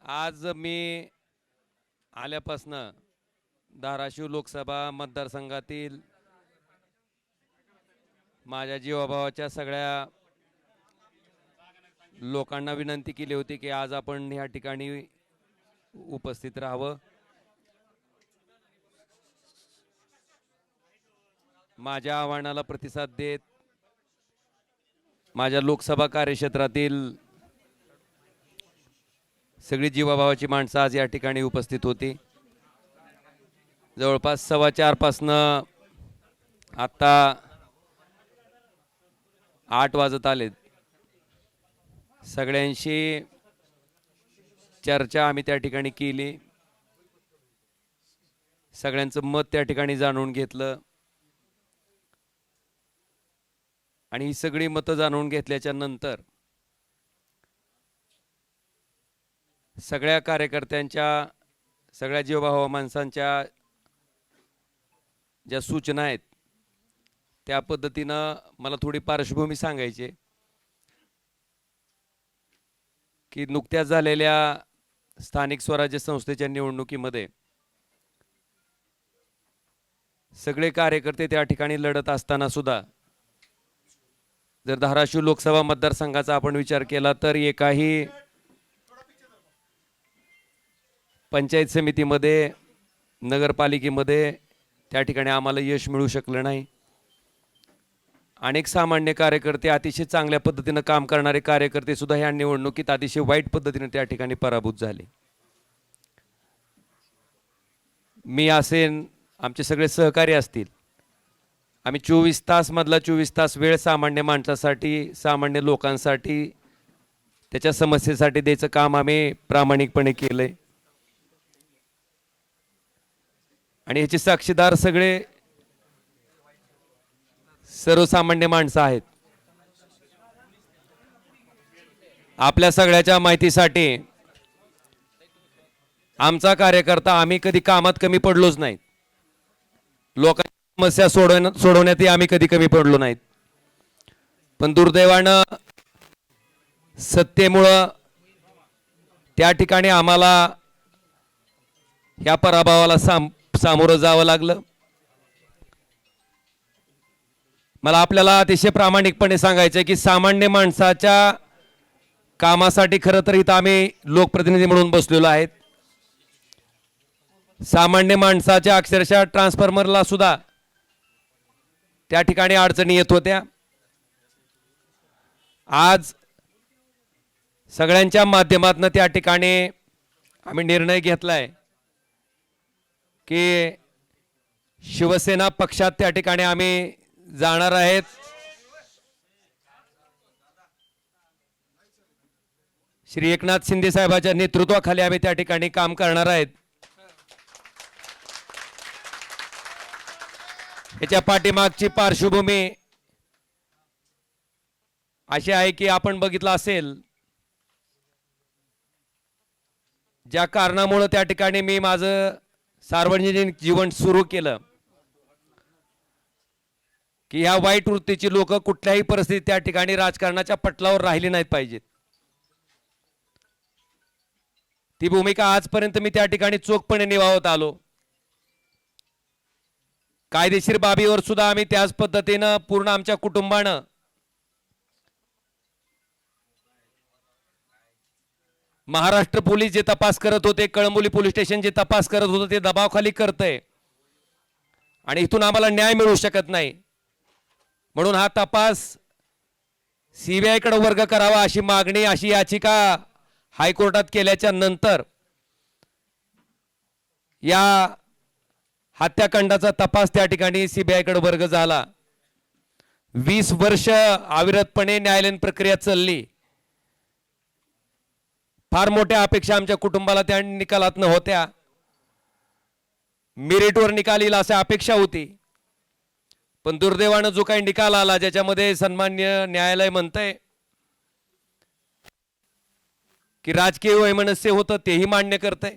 आज मी आल्यापासनं धाराशिव लोकसभा मतदारसंघातील माझ्या जीवाभावाच्या सगळ्या लोकांना विनंती केली होती की आज आपण ह्या ठिकाणी उपस्थित राहावं। माझ्या आव्हानाला प्रतिसाद देत माझ्या लोकसभा कार्यक्षेत्रातील सगळी जीवाभावाची माणसं आज या ठिकाणी उपस्थित होती। जवळपास 4:15 पासनं आता 8 वाजत आलेत। सगळ्यांशी चर्चा आम्ही त्या ठिकाणी केली, सगळ्यांचं मत त्या ठिकाणी जाणून घेतलं आणि ही सगळी मतं जाणून घेतल्याच्या नंतर सगळ्या कार्यकर्त्यांच्या सगळ्या जीवभाव माणसांच्या ज्या सूचना आहेत त्या पद्धतीनं मला थोडी पार्श्वभूमी सांगायची की नुकत्याच झालेल्या स्थानिक स्वराज्य संस्थेच्या निवडणुकीमध्ये सगळे कार्यकर्ते त्या ठिकाणी लढत असताना सुद्धा जर धाराशिव लोकसभा मतदारसंघाचा आपण विचार केला तर एकाही पंचायत समितीमध्ये नगरपालिकेमध्ये त्या ठिकाणी आम्हाला यश मिळू शकलं नाही। अनेक सामान्य कार्यकर्ते अतिशय चांगल्या पद्धतीने काम करणारे कार्यकर्ते सुद्धा ह्या निवडणुकीत अतिशय वाईट पद्धतीने त्या ठिकाणी पराभूत झाले। मी असेन आमचे सगळे सहकारी असतील, आम्ही 24 तास मधला 24 तास वेळ सामान्य माणसासाठी सामान्य लोकांसाठी त्याच्या समस्येसाठी द्यायचं काम आम्ही प्रामाणिकपणे केलंय आणि याचे साक्षीदार सगळे सर्वसामान्य माणसं आहेत। आपल्या सगळ्याच्या माहितीसाठी आमचा कार्यकर्ता आम्ही कधी कामात कमी पडलोच नाहीत, लोकांच्या समस्या सोडवण्यातही आम्ही कधी कमी पडलो नाहीत। पण दुर्दैवानं सत्तेमुळं त्या ठिकाणी आम्हाला ह्या पराभवाला सामोरं जावं लागलं। मला आपल्याला अतिशय प्रामाणिकपणे सांगायचं की सामान्य माणसाच्या कामासाठी खरं तर इथं आम्ही लोकप्रतिनिधी म्हणून बसलेलो आहेत। सामान्य माणसाच्या अक्षरशः ट्रान्सफॉर्मरला सुद्धा त्या ठिकाणी अडचणी येत होत्या। आज सगळ्यांच्या माध्यमातून त्या ठिकाणी आम्ही निर्णय घेतलाय की शिवसेना पक्षात त्या ठिकाणी आम्ही जाणार आहेत। श्री एकनाथ शिंदे साहेबांच्या नेतृत्वाखाली आम्ही त्या ठिकाणी काम करणार आहेत। याच्या पाठीमागची पार्श्वभूमी अशी आहे की आपण बघितलं असेल ज्या कारणामुळे त्या ठिकाणी मी माझं सार्वजनिक जीवन सुरू केलं की ह्या वाईट वृत्तीची लोक कुठल्याही परिस्थितीत त्या ठिकाणी राजकारणाच्या पटलावर राहिली नाहीत पाहिजेत। ती भूमिका आजपर्यंत मी त्या ठिकाणी चोखपणे निभावत आलो। कायदेशीर बाबीवर सुद्धा आम्ही त्याच पद्धतीनं पूर्ण आमच्या कुटुंबानं महाराष्ट्र पोलीस जे तपास करत होते, कळंबोली पोलीस स्टेशन जे तपास करत होते ते दबावाखाली करतंय आणि इथून आम्हाला न्याय मिळू शकत नाही, म्हणून हा तपास सीबीआय कडे वर्ग करावा अशी मागणी अशी याचिका हायकोर्टात केल्याच्या नंतर या हत्याकांडाचा तपास त्या ठिकाणी सीबीआय कडे वर्ग झाला। 20 वर्ष अविरतपणे न्यायालयीन प्रक्रिया चालली। फार मोठ्या अपेक्षा आमच्या कुटुंबाला त्या निकालात होत्या, मेरिटवर निकाल येईल अशी अपेक्षा होती। पण दुर्दैवानं जो काही निकाल आला ज्याच्यामध्ये सन्माननीय न्यायालय म्हणतंय की राजकीय वैमनस्य होतं तेही मान्य करतंय,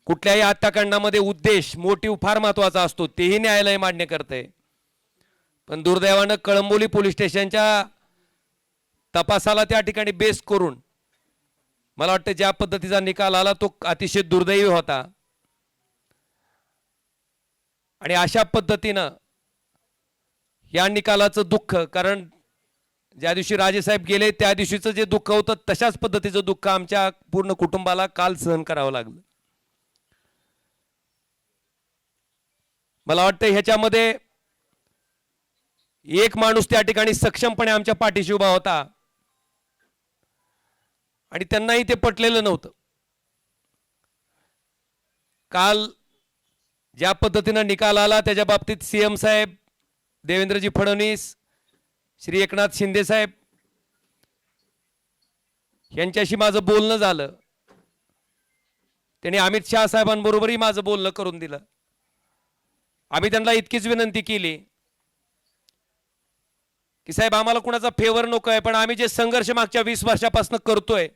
कुठल्याही हत्याकांडामध्ये उद्देश मोटिव्ह फार महत्वाचा असतो तेही न्यायालय मान्य करतंय। पण दुर्दैवानं कळंबोली पोलीस स्टेशनच्या तपासाला त्या ठिकाणी बेस करून मला वाटतं ज्या पद्धतीचा निकाल आला तो अतिशय दुर्दैवी होता आणि अशा पद्धतीनं या निकालाचं दुःख, कारण ज्या दिवशी राजेसाहेब गेले त्या दिवशीचं जे दुःख होतं तशाच पद्धतीचं दुःख आमच्या पूर्ण कुटुंबाला काल सहन करावं लागलं. मला वाटतं ह्याच्यामध्ये एक माणूस त्या ठिकाणी सक्षमपणे आमच्या पाठीशी उभा होता आणि त्यांनाही ते पटलेलं नव्हतं. काल ज्या पद्धतीनं निकाल आला त्याच्या बाबतीत सीएम साहेब, देवेंद्रजी फडणवीस, श्री एकनाथ शिंदे साहेब यांच्याशी माझं बोलणं झालं. त्यांनी अमित शहा साहेबांबरोबरही माझं बोलणं करून दिलं. आम्ही त्यांना इतकीच विनंती केली की साहेब आम्हाला कुणाचा फेवर नको आहे, पण आम्ही जे संघर्ष मागच्या 20 वर्षापासून करतोय,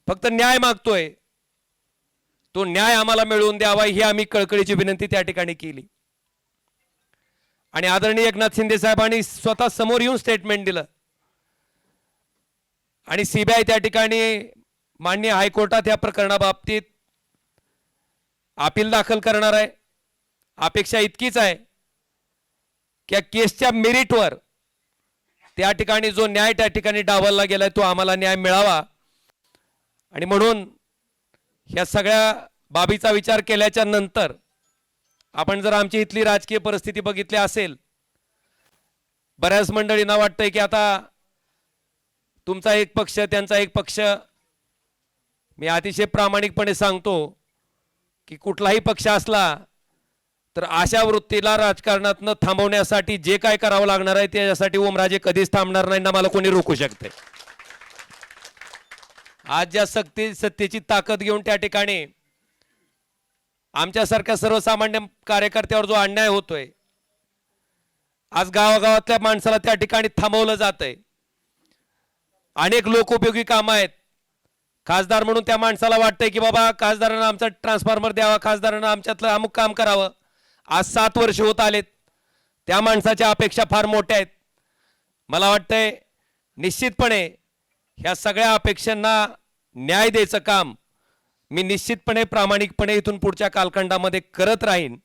फक्त न्याय मागतोय, तो न्याय आम्हाला मिळवून द्यावा ही आम्ही कळकळीची विनंती त्या ठिकाणी केली. आणि आदरणीय एकनाथ शिंदे साहेबांनी स्वतः समोर येऊन स्टेटमेंट दिलं आणि सीबीआय त्या ठिकाणी माननीय हायकोर्टात या प्रकरणाबाबतीत अपील दाखल करणार आहे. अपेक्षा इतकीच आहे की केसच्या मेरिटवर त्या ठिकाणी जो न्याय त्या ठिकाणी डावलला गेलाय तो आम्हाला न्याय मिळावा. आणि म्हणून ह्या सगळ्या बाबीचा विचार केल्याच्या नंतर आपण जर आमची इथली राजकीय परिस्थिती बघितली असेल, बऱ्याच मंडळींना वाटतंय की आता तुमचा एक पक्ष त्यांचा एक पक्ष. मी अतिशय प्रामाणिकपणे सांगतो की कुठलाही पक्ष असला तर अशा वृत्तीला राजकारणातनं थांबवण्यासाठी जे काय करावं लागणार आहे त्याच्यासाठी ओमराजे कधीच थांबणार नाही ना मला कोणी रोखू शकते. आज ज्या सत्तेची ताकद घेऊन त्या ठिकाणी आमच्यासारख्या सर्वसामान्य कार्यकर्त्यावर जो अन्याय होतोय, आज गावागावातल्या माणसाला त्या ठिकाणी थांबवलं जातंय. अनेक लोकोपयोगी कामं आहेत. खासदार म्हणून त्या माणसाला वाटतंय की बाबा खासदारांना आमचा ट्रान्सफॉर्मर द्यावा, खासदारांना आमच्यातलं अमुक काम करावं. आज 7 वर्ष होत आलेत. त्या माणसाच्या अपेक्षा फार मोठ्या आहेत. मला वाटतंय निश्चितपणे ह्या सगळ्या अपेक्षांना न्याय द्यायचं काम मी निश्चितपणे प्रामाणिकपणे इथून पुढच्या कालखंडामध्ये करत राहीन.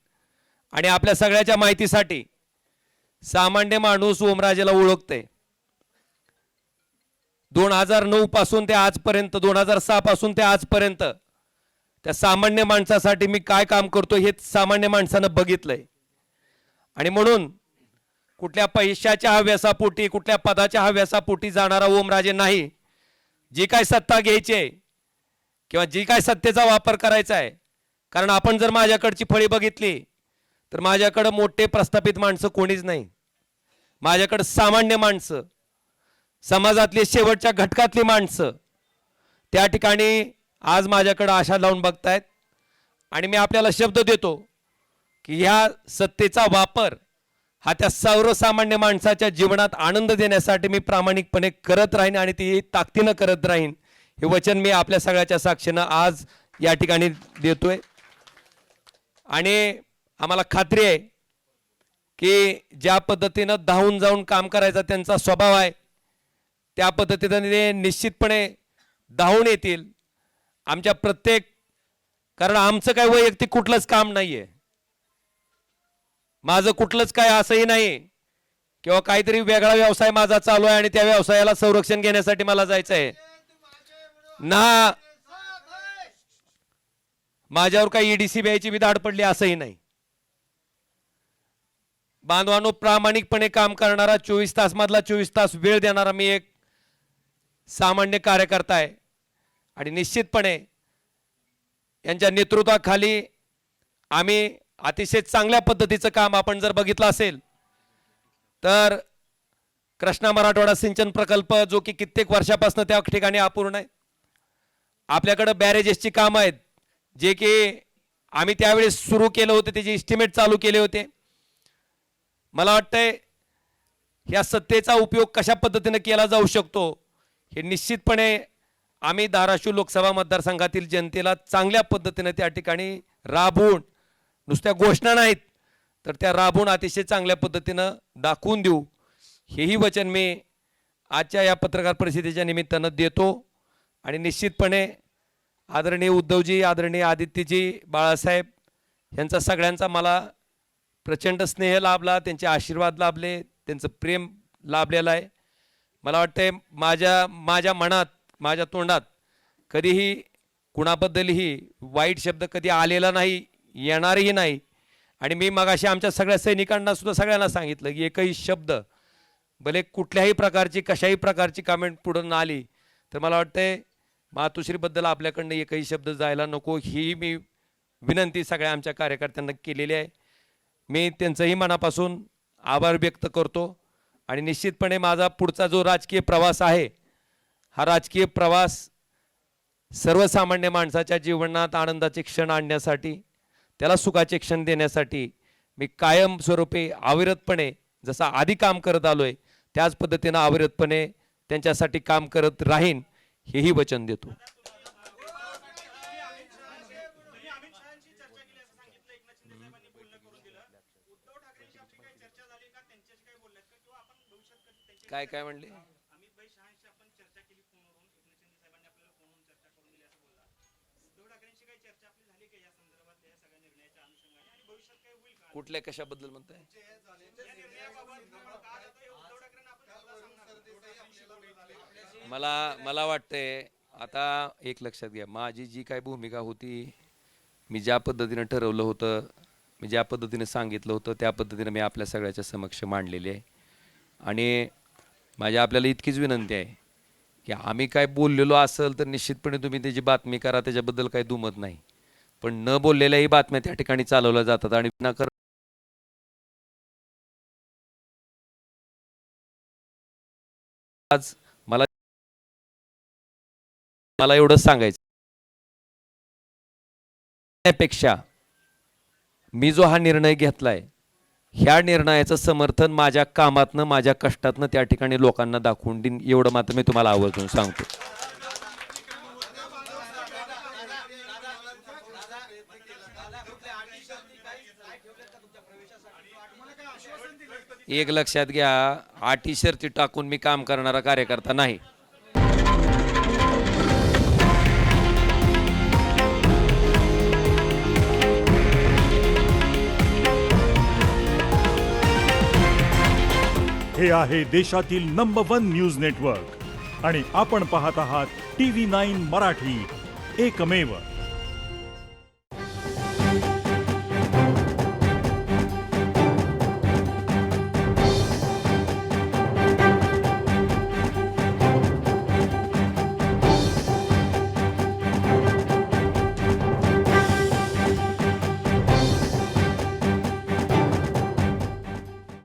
आणि आपल्या सगळ्याच्या माहितीसाठी सामान्य माणूस ओमराजेला ओळखते. 2009 पासून ते आजपर्यंत, 2006 पासून ते आजपर्यंत त्या सामान्य माणसासाठी मी काय काम करतो हे सामान्य माणसानं बघितलंय. आणि म्हणून कुठल्या पैशाच्या हव्यासापोटी, कुठल्या पदाच्या हव्यासापोटी जाणारा ओमराजे नाही. जी काय सत्ता घ्यायची आहे किंवा जी काय सत्तेचा वापर करायचा आहे, कारण आपण जर माझ्याकडची फळी बघितली तर माझ्याकडं मोठे प्रस्थापित माणसं कोणीच नाही. माझ्याकडं सामान्य माणसं, समाजातली शेवटच्या घटकातली माणसं त्या ठिकाणी आज माझ्याकडं आशा लावून बघतायत. आणि मी आपल्याला शब्द देतो की ह्या सत्तेचा वापर हा त्या सर्वसामान्य माणसाच्या जीवनात आनंद देण्यासाठी मी प्रामाणिकपणे करत राहीन आणि ती ताकदीनं करत राहीन. हे वचन मी आपल्या सगळ्याच्या साक्षीनं आज या ठिकाणी देतोय. आणि आम्हाला खात्री आहे की ज्या पद्धतीनं धावून जाऊन काम करायचा त्यांचा स्वभाव आहे त्या पद्धतीने ते निश्चितपणे धावून येतील आमच्या प्रत्येक. कारण आमचं काय वैयक्तिक कुठलंच काम नाहीये, माझं कुठलंच काय असंही नाही किंवा काहीतरी वेगळा व्यवसाय माझा चालू आहे आणि त्या व्यवसायाला संरक्षण घेण्यासाठी मला जायचं आहे ना. माझ्यावर काही ईडी सीबीआयची बी धाड पडली असंही नाही. बांधवांनो, प्रामाणिकपणे काम करणारा 24 तास मधला 24 तास वेळ देणारा मी एक सामान्य कार्यकर्ता आहे. आणि निश्चितपणे यांच्या नेतृत्वाखाली आम्ही अतिशय चांगल्या पद्धतीचं काम आपण जर बघितलं असेल तर कृष्णा मराठवाडा सिंचन प्रकल्प जो की कित्येक वर्षापासून त्या ठिकाणी अपूर्ण आहे. आपल्याकडे बॅरेजेसची कामं आहेत जे की आम्ही त्यावेळेस सुरू केलं होतं, त्याचे एस्टिमेट चालू केले होते. मला वाटतंय ह्या सत्तेचा उपयोग कशा पद्धतीने केला जाऊ शकतो हे निश्चितपणे आम्ही धाराशिव लोकसभा मतदारसंघातील जनतेला चांगल्या पद्धतीने त्या ठिकाणी राबवून, नुसत्या घोषणा नाहीत तर त्या राबवून अतिशय चांगल्या पद्धतीनं दाखवून देऊ. हेही वचन मी आजच्या या पत्रकार परिषदेच्या निमित्तानं देतो. आणि निश्चितपणे आदरणीय उद्धवजी, आदरणीय आदित्यजी, बाळासाहेब यांचा सगळ्यांचा मला प्रचंड स्नेह लाभला, त्यांचे आशीर्वाद लाभले, त्यांचं प्रेम लाभलेलं आहे. मला वाटते माझ्या मनात, माझ्या तोंडात कधीही कुणाबद्दलही वाईट शब्द कधी आलेला नाही, येणारही नाही. आणि मी मगाशी आमच्या सगळ्या सैनिकांना सुद्धा सगळ्यांना सांगितलं की एकही शब्द भले कुठल्याही प्रकारची कशाही प्रकारची कमेंट पुढं आली तर मला वाटते मातोश्रीबद्दल आपल्याकडनं एकही शब्द जायला नको, ही मी विनंती सगळ्या आमच्या कार्यकर्त्यांना केलेली आहे. मी त्यांचंही मनापासून आभार व्यक्त करतो. आणि निश्चितपणे माझा पुढचा जो राजकीय प्रवास आहे, हा राजकीय प्रवास सर्वसामान्य माणसाच्या जीवनात आनंदाचे क्षण आणण्यासाठी, त्याला सुखाचे क्षण देण्यासाठी मी कायमस्वरूपी अविरतपणे जसा आधी काम करत आलोय त्याच पद्धतीनं अविरतपणे त्यांच्यासाठी काम करत राहीन, हेही वचन देतो. काय काय म्हणले? कुठल्या कशाबद्दल म्हणताय? मला वाटतंय आता एक लक्षात घ्या, माझी जी काय भूमिका होती, मी ज्या पद्धतीने ठरवलं होतं, मी ज्या पद्धतीने सांगितलं होतं त्या पद्धतीने मी आपल्या सगळ्याच्या समक्ष मांडलेली आहे. आणि माझी आपल्याला इतकीच विनंती आहे की आम्ही काय बोललेलो असेल तर निश्चितपणे तुम्ही त्याची बातमी करा, त्याच्याबद्दल काही दुमत नाही. पण न बोललेल्याही बातम्या त्या ठिकाणी चालवल्या जातात. आणि आज मला एवढंच सांगायचं, त्यापेक्षा मी जो हा निर्णय घेतलाय, ह्या निर्णयाचं समर्थन माझ्या कामातनं, माझ्या कष्टातनं त्या ठिकाणी लोकांना दाखवून देईन, एवढं मात्र मी तुम्हाला आवर्जून सांगतो. एक लक्षात घ्या, अटी शर्ती टाकून मी काम करणारा कार्यकर्ता नाही. हे आहे देशातील नंबर 1 न्यूज नेटवर्क आणि आपण पाहत आहात TV9 मराठी, एकमेव.